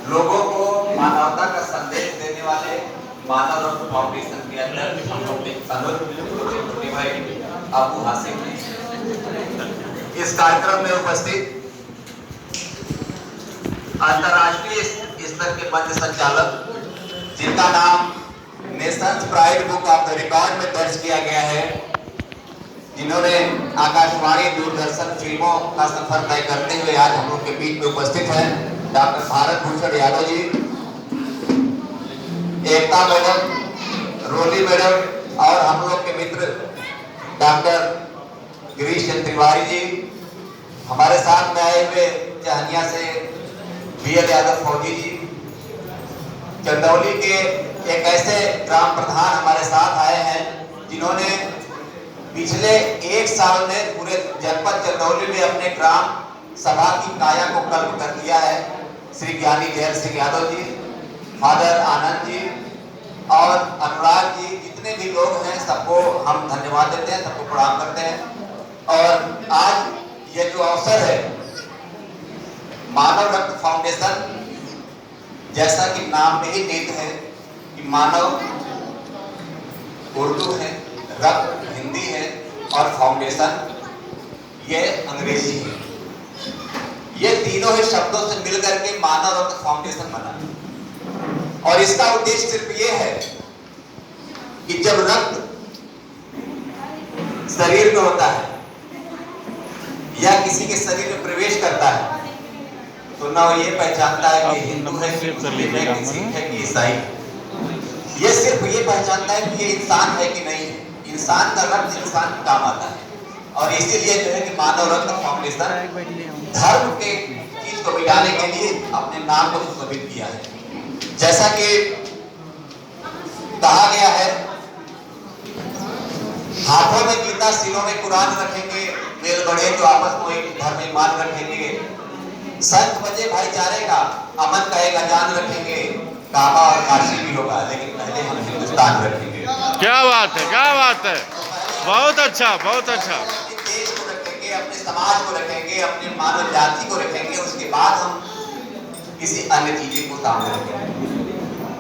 लोगों को मानवता का संदेश देने वाले मानव रत्न फाउंडेशन के अध्यक्ष हम लोग छोटे भाई अबू हासिम ने इस कार्यक्रम में उपस्थित अंतर्राष्ट्रीय स्तर के मंच संचालक जिनका नाम Nations pride book of the record में दर्ज किया गया है, जिन्होंने आकाशवाणी दूरदर्शन फिल्मों का सफर तय करते हुए आज हम लोग के बीच में उपस्थित हैं, डॉक्टर भारत भूषण यादव जी, एकता मैडम, रोली मैडम और हम लोग के मित्र डॉक्टर गिरीश चंद्र तिवारी जी, हमारे साथ में आए हुए जहनिया से बीएल यादव फौजी जी, चंदौली के एक ऐसे ग्राम प्रधान हमारे साथ आए हैं जिन्होंने पिछले एक साल में पूरे जनपद चंदौली में अपने ग्राम सभा की काया को कल्प कर दिया है। श्री ज्ञानी जय सिंह यादव जी, फादर आनंद जी और अनुराग जी, जितने भी लोग हैं सबको हम धन्यवाद देते हैं, सबको प्रणाम करते हैं। और आज ये जो अवसर है, मानव रत्न फाउंडेशन, जैसा कि नाम में ही निहित है कि मानव उर्दू है, रत्न हिंदी है और फाउंडेशन ये अंग्रेजी है। ये तीनों ही शब्दों से मिलकर के मानव रत्न फाउंडेशन बना और इसका उद्देश्य सिर्फ ये है कि जब रक्त शरीर में होता है या किसी के शरीर में प्रवेश करता है तो ना ये पहचानता है कि हिंदू है कि मुस्लिम है कि सिख है कि ईसाई। ये सिर्फ ये पहचानता है कि ये इंसान है कि नहीं है। इंसान का रक्त इंसान के काम आता है और इसीलिए जो है कि मानव रत्न फाउंडेशन धर्म के चीज को मिटाने के लिए अपने नाम को सुशोभित किया है। जैसा कि कहा गया है, हाथों में गीता सिलों में कुरान रखेंगे, मेल बढ़े तो आपस में एक धर्म ईमान रखेंगे, संत बजे भाईचारे का अमन का एक अजान रखेंगे, काबा और काशी भी होगा, लेकिन पहले हम हिंदुस्तान रखेंगे। क्या बात है, क्या बात है, बहुत अच्छा, बहुत अच्छा। देश को रखेंगे, अपने समाज को रखेंगे, अपने मानव जाति को रखेंगे, उसके बाद हम किसी अन्य चीज को सामने रखेंगे।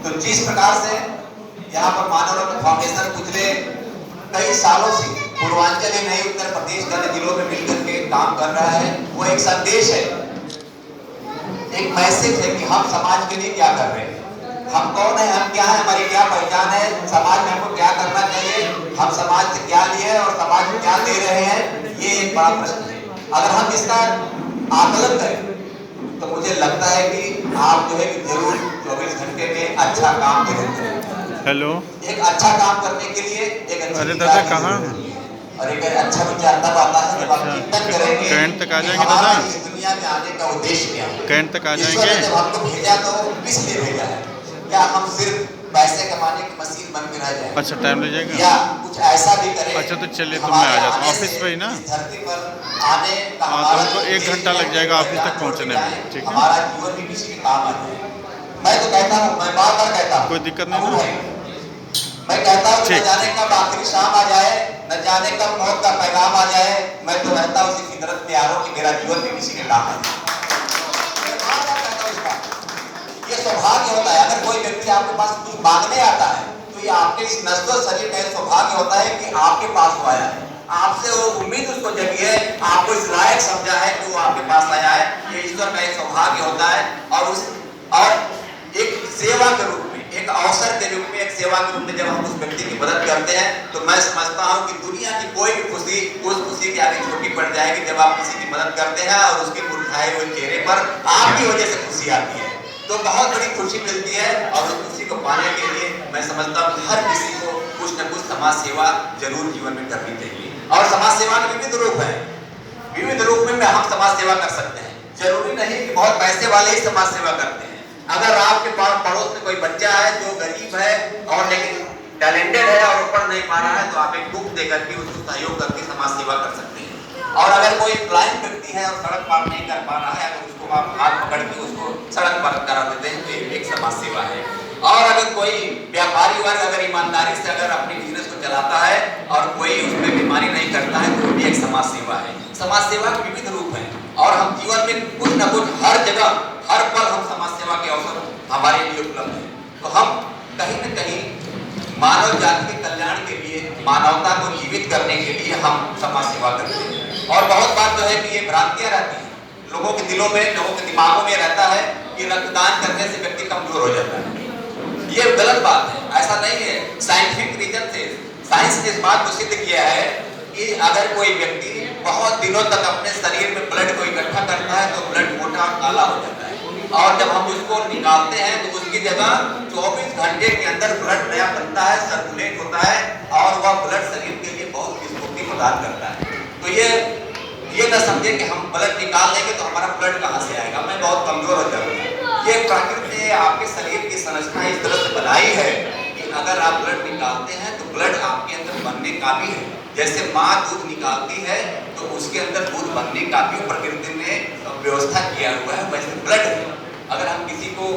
तो जिस प्रकार से यहाँ पर मानव रत्न फाउंडेशन पिछले कई सालों से पूर्वांचल ही नहीं उत्तर प्रदेश के अन्य जिलों में मिलकर के काम कर रहा है, वो एक संदेश है, एक मैसेज है कि हम समाज के लिए क्या कर रहे हैं, हम कौन है, हम क्या है, हमारी क्या पहचान है, समाज में हमको क्या करना चाहिए, हम समाज से क्या लिए और समाज में क्या दे रहे हैं, ये एक बड़ा प्रश्न है। अगर हम इसका आकलन करें तो मुझे लगता है कि आप जो है कि जरूर 24 घंटे में अच्छा काम जरूर करें। हेलो, एक अच्छा काम करने के लिए एक अरे दादा कहाँ और एक अच्छा विचार तब आता है जब आप चिंतन करेंगे कैंट तक आ जाएंगे हमारा दादा, इस दुनिया में आने का उद्देश्य क्या है, कैंट तक आ ईश्वर ने जाएंगे। जब हमको भेजा तो किस लिए भेजा है, क्या हम सिर्फ पैसे कमाने की मशीन बन के रह जाए, अच्छा टाइम ले जाएगा, या कुछ ऐसा भी करें। अच्छा तो चलिए तो मैं आ जाता हूँ ऑफिस पे ही ना। धरती पर आने का हाँ तो हमको 1 घंटा लग जाएगा ऑफिस तक पहुँचने में, ठीक है। हमारा जीवन भी किसी के काम आ जाए। मैं तो कहता हूँ, मैं बार बार कहता हूँ, कोई दिक्कत नहीं ना, मैं कहता हूँ न जाने कब आखिरी शाम आ जाए, न जाने कब मौत का पैगाम आ जाए, मैं तो रहता हूँ उसी फितरत पे यारों कि मेरा जीवन भी किसी के काम आ जाए। ये सौभाग्य होता है, अगर कोई व्यक्ति आपके पास कुछ मांगने आता है तो ये आपके इस नश्वर शरीर का सौभाग्य होता है कि आपके पास वो आया है, आपसे वो उम्मीद उसको जगी है, आपको इस लायक समझा है कि वो आपके पास आया है। ये ईश्वर का एक सौभाग्य होता है और एक सेवा के रूप में, एक अवसर के रूप में, एक सेवा के रूप में जब हम उस व्यक्ति की मदद करते हैं तो मैं समझता हूं कि दुनिया की कोई भी खुशी उस खुशी के आगे छोटी पड़ जाएगी जब आप किसी की मदद करते हैं और उसके मुरझाए हुए चेहरे पर आपकी वजह से खुशी आती है, तो बहुत बड़ी खुशी मिलती है। और उस खुशी को पाने के लिए मैं समझता हूँ कि हर किसी को कुछ न कुछ समाज सेवा जरूर जीवन में करनी चाहिए। और समाज सेवा के विविध रूप है, विविध रूप में हम समाज सेवा कर सकते हैं। जरूरी नहीं कि बहुत पैसे वाले ही समाज सेवा करते हैं। अगर आपके पड़ोस में कोई बच्चा है जो गरीब है और लेकिन टैलेंटेड है और ऊपर नहीं पा रहा है तो आप एक बुक देकर के उसको सहयोग करके समाज सेवा कर सकते हैं। और अगर कोई ब्लाइंड व्यक्ति है और सड़क पार नहीं कर पा रहा है तो उसको आप हाथ पकड़ के उसको सड़क पार करा देते हैं, तो एक समाज सेवा है। और अगर कोई व्यापारी वर्ग अगर ईमानदारी से अगर अपने बिजनेस को चलाता है और कोई उसमें बीमारी नहीं करता है तो भी एक समाज सेवा है। समाज सेवा के विविध रूप हैं और हम जीवन में कुछ न कुछ हर जगह हर पल हम समाज सेवा के अवसर मानव जाति के कल्याण के लिए, मानवता को जीवित करने के लिए हम समाज सेवा करते हैं। और बहुत बार जो है कि ये भ्रांतियां रहती हैं लोगों के दिलों में, लोगों के दिमागों में रहता है कि रक्तदान करने से व्यक्ति कमजोर हो जाता है। ये गलत बात है, ऐसा नहीं है। साइंटिफिक रीजन से साइंस ने इस बात को सिद्ध किया है कि अगर कोई व्यक्ति बहुत दिनों तक अपने शरीर में ब्लड को इकट्ठा करता है तो ब्लड मोटा काला हो जाता है, और जब हम उसको निकालते हैं तो उसकी जगह 24 घंटे के अंदर ब्लड नया बनता है, सर्कुलेट होता है, और वह ब्लड शरीर के लिए बहुत स्फूर्ति प्रदान करता है। तो ये न समझे कि हम ब्लड निकाल लेंगे तो हमारा ब्लड कहाँ से आएगा, मैं बहुत कमजोर हो जाऊंगा। ये प्रकृति ने आपके शरीर की संरचना इस तरह से बनाई है कि अगर आप ब्लड निकालते हैं तो ब्लड आपके अंदर बनने का भी है। जैसे माँ दूध निकालती है तो उसके अंदर दूध बनने का भी प्रकृति ने व्यवस्था किया हुआ है, वैसे ब्लड है। अगर हम किसी को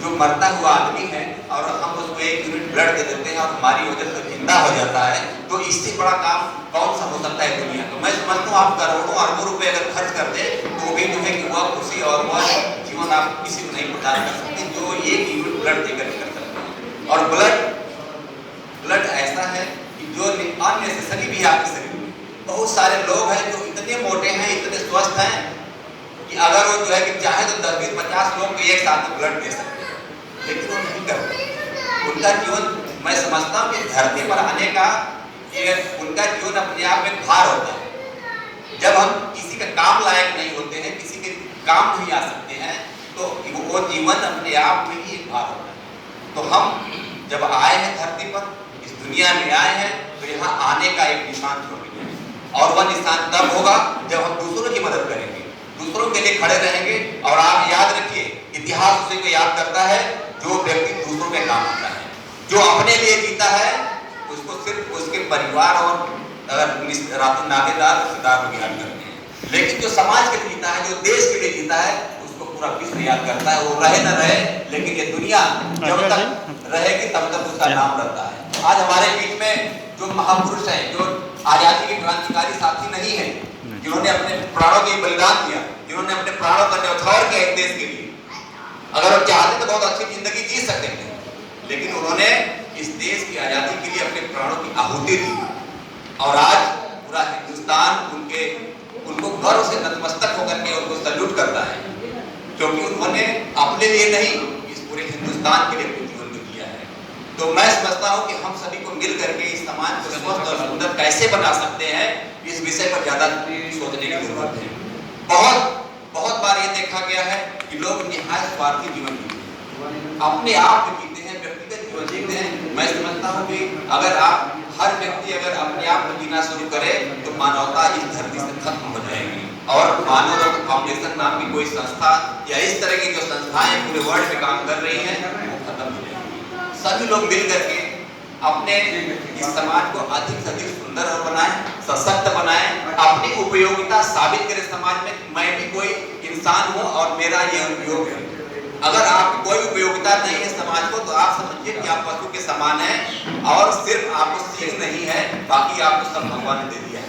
जो मरता हुआ आदमी है और हम उसको 1 यूनिट ब्लड दे देते हैं और हमारी वजह से जिंदा हो जाता है, तो इससे बड़ा काम कौन सा हो सकता है दुनिया में। मैं समझता हूँ आप करोड़ों अरबों रुपए अगर खर्च कर दे तो भी जो है कि वह खुशी और वह जीवन आप किसी को नहीं प्रदान कर सकते जो 1 यूनिट ब्लड देकर कर सकते हैं। और ब्लड ऐसा है कि जो अननेसेसरी भी है आपके शरीर में। बहुत सारे लोग हैं जो इतने मोटे हैं, इतने स्वस्थ हैं कि अगर वो जो है कि चाहे तो 10, 20, 50 लोग को एक साथ में ब्लड दे सकते हैं, लेकिन वो नहीं करते। उनका जीवन, मैं समझता हूँ कि धरती पर आने का उनका जीवन अपने आप में भार होता है। जब हम किसी का काम लायक नहीं होते हैं, किसी के काम नहीं आ सकते हैं, तो वो जीवन अपने आप में ही एक भार होता है। तो हम जब आए हैं धरती पर, इस दुनिया में आए हैं, तो यहाँ आने का एक निशान छोड़ दिया है। और वह निशान तब होगा जब हम दूसरों की मदद करेंगे, दूसरों के लिए खड़े रहेंगे। और आप याद रखिए, इतिहास उसे को याद करता है जो व्यक्ति दूसरों में काम आता है। जो अपने लिए जीता है उसको सिर्फ उसके परिवार और नातेदार रिश्तेदार लोग याद करते हैं, लेकिन जो समाज के लिए जीता है, जो देश के लिए जीता है, उसको पूरा विश्व याद करता है। वो रहे न रहे, लेकिन ये दुनिया जब तक रहेगी तब तक उसका नाम रहता है। आज हमारे बीच में जो महापुरुष हैं, जो आजादी के क्रांतिकारी साथी नहीं है, जिन्होंने अपने प्राणों के बलिदान दिया, जिन्होंने अपने प्राणों का न्यौछावर किया एक देश के लिए, अगर वो चाहते तो बहुत अच्छी जिंदगी जी सकते थे, लेकिन उन्होंने इस देश की आजादी के लिए अपने प्राणों की आहुति दी। और आज पूरा हिंदुस्तान उनको गर्व से नतमस्तक होकर के उनको सल्यूट करता है, क्योंकि उन्होंने अपने लिए नहीं, इस पूरे हिंदुस्तान के लिए अपने जीवन को दिया है। तो मैं समझता हूँ कि हम सभी को मिल करके इस समाज को स्वस्थ और सुंदर कैसे बना सकते हैं, इस विषय पर ज्यादा सोचने की जरूरत है। बहुत बार ये देखा गया है कि लोग निहायत स्वार्थी जीवन जीते हैं, अपने आप में जीते हैं, व्यक्तिगत जीवन जीते हैं। मैं समझता हूँ कि अगर हर व्यक्ति अगर अपने आप में जीना शुरू करे तो मानवता इस धरती से खत्म हो जाएगी। और मानव रत्न फाउंडेशन नाम की कोई संस्था या इस तरह की जो संस्थाएं पूरे वर्ल्ड में काम कर रही हैं, वो खत्म हो जाएगी। सभी लोग मिल करके अपने इस समाज को अधिक से अधिक सुंदर और बनाएं, सशक्त बनाएं, अपनी उपयोगिता साबित करें समाज में। मैं भी कोई इंसान हूँ और मेरा ये उपयोग है। अगर आपकी कोई उपयोगिता नहीं है समाज को, तो आप समझिए कि आप पशु के समान हैं और सिर्फ आपको सीख नहीं है, बाकी आपको सब भगवान ने दे दिया है।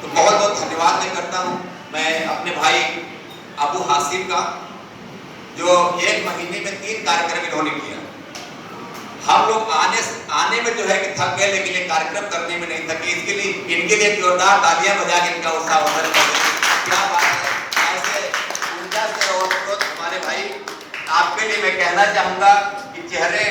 तो बहुत बहुत धन्यवाद मैं करता हूँ मैं अपने भाई अबू हासिम का, जो 1 महीने में 3 कार्यक्रम इन्होंने किया। हम लोग आने में जो है कि थक गए, लेकिन ये कार्यक्रम करने में नहीं थके। इसके लिए इनके लिए जोरदार तालियां बजा के इनका उत्साह वर्धन करें। क्या बात है, ऐसे ऊर्जा से और हमारे भाई, आपके लिए मैं कहना चाहूंगा कि चेहरे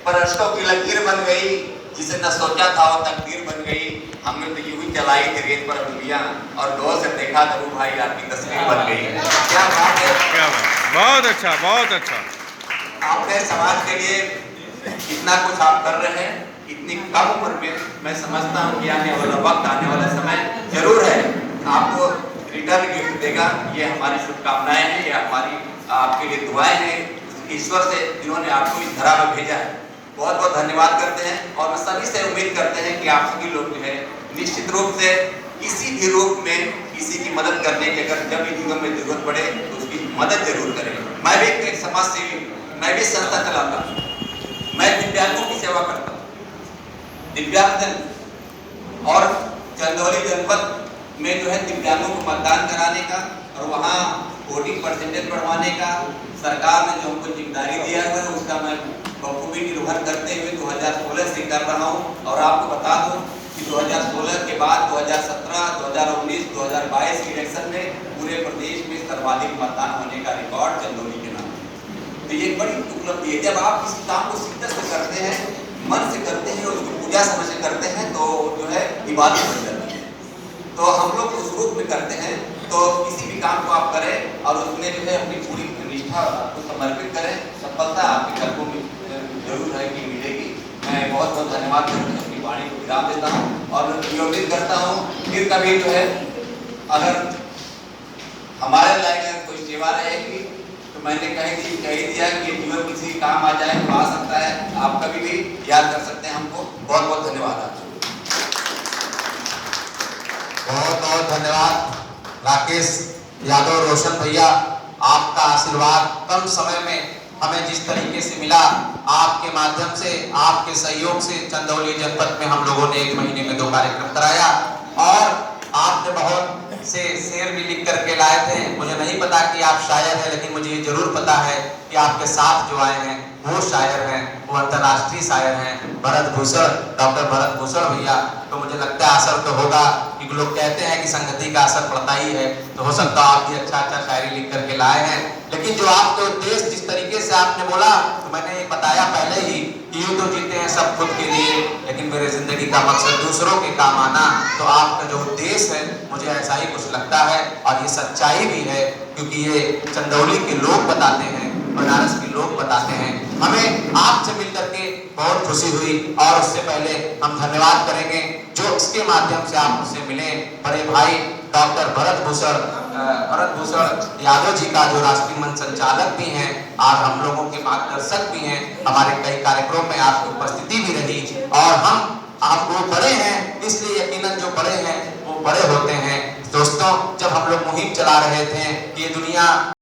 पर अश्कों की लकीर बन गई, जिसे न सोचा था वो तकदीर बन गई। हमने तो यूं ही चलाई थी रेत पर उंगलियां और गौर से देखा तो वो भाई आपकी तस्वीर बन गई। क्या बात है, क्या बात, बहुत अच्छा, बहुत अच्छा। आपने समाज के लिए इतना कुछ आप कर रहे हैं, इतनी कम उम्र में। मैं समझता हूँ कि आने वाला वक्त, आने वाला समय जरूर है आपको रिटर्न गिफ्ट देगा। ये हमारी शुभकामनाएं हैं, ये हमारी आपके लिए दुआएं हैं ईश्वर से, जिन्होंने आपको इस धरा में भेजा है। बहुत बहुत धन्यवाद करते हैं और सभी से उम्मीद करते हैं कि आप सभी लोग जो है निश्चित रूप से किसी भी रूप में किसी की मदद करने की अगर जब भी जीवन में जरूरत पड़े तो उसकी मदद जरूर करें। मैं भी एक समाज सेवी, मैं भी संस्था चलाता हूँ, मैं दिव्यांगों की सेवा करता हूँ। दिव्यांगजन और चंदौली जनपद में जो है दिव्यांगों को मतदान कराने का और वहाँ वोटिंग परसेंटेज बढ़वाने का सरकार ने जो हमको जिम्मेदारी दिया हुआ है, उसका मैं बखूबी निर्भर करते हुए 2016 से कर रहा हूँ। और आपको बता दूँ कि 2016 के बाद 2017, 2019, 2022 के इलेक्शन में पूरे प्रदेश में सर्वाधिक मतदान होने का रिकॉर्ड चंदौली के नाम है। तो ये बड़ी उपलब्धि है। जब आप किसी काम को शिद्दत से करते हैं, मन से करते हैं, उसको पूजा समझ से करते हैं, तो जो है इबादत बन जाती है। तो हम लोग उस रूप में करते हैं। तो किसी भी काम को आप करें और उसमें जो है अपनी पूरी निष्ठा को समर्पित करें, सफलता आपके कदमों में जरूर है कि मिलेगी। मैं बहुत बहुत धन्यवाद करके अपनी वाणी को विराम देता हूँ और उम्मीद करता हूँ फिर कभी जो है अगर हमारे लायक कोई सेवा रहेगी तो मैंने कह दिया कि जीवन किसी काम आ जाए तो आ सकता है। आप कभी भी याद कर सकते हैं हमको। बहुत बहुत धन्यवाद आपको। बहुत बहुत धन्यवाद राकेश यादव रोशन भैया, आपका आशीर्वाद कम समय में हमें जिस तरीके से मिला, आपके माध्यम से, आपके सहयोग से चंदौली जनपद में हम लोगों ने 1 महीने में 2 कार्यक्रम कराया और आपने बहुत से शेर भी लिख करके लाए थे। मुझे नहीं पता कि आप शायर हैं, लेकिन मुझे ये जरूर पता है कि आपके साथ जो आए हैं वो शायर हैं, वो अंतर्राष्ट्रीय शायर हैं, भरत भूषण, डॉक्टर भरत भूषण भैया। तो मुझे लगता है असर तो होगा, कि लोग कहते हैं कि संगति का असर पड़ता ही है, तो हो सकता है आप भी अच्छा शायरी लिख करके लाए हैं। लेकिन जो आपके उद्देश्य जिस तरीके से आपने बोला, तो मैंने ये बताया पहले ही कि यूं तो जीते हैं सब खुद के लिए, लेकिन मेरे जिंदगी का मकसद दूसरों के काम आना। तो आपका जो उद्देश्य है मुझे ऐसा ही कुछ लगता है और ये सच्चाई भी है, क्योंकि ये चंदौली के लोग बताते हैं, बनारस के लोग बताते हैं। हमें आपसे मिलकर के बहुत खुशी हुई और उससे पहले हम धन्यवाद करेंगे जो इसके माध्यम से आप मुझसे मिले, बड़े भाई डॉक्टर भरत भूषण यादव जी का, जो राष्ट्रीय मंच संचालक भी हैं और हम लोगों के मार्गदर्शक भी हैं। हमारे कई कार्यक्रमों में आपकी उपस्थिति भी रही और हम आपको बड़े हैं, इसलिए यकीनन जो बड़े हैं वो बड़े होते हैं। दोस्तों, जब हम लोग मुहिम चला रहे थे कि ये दुनिया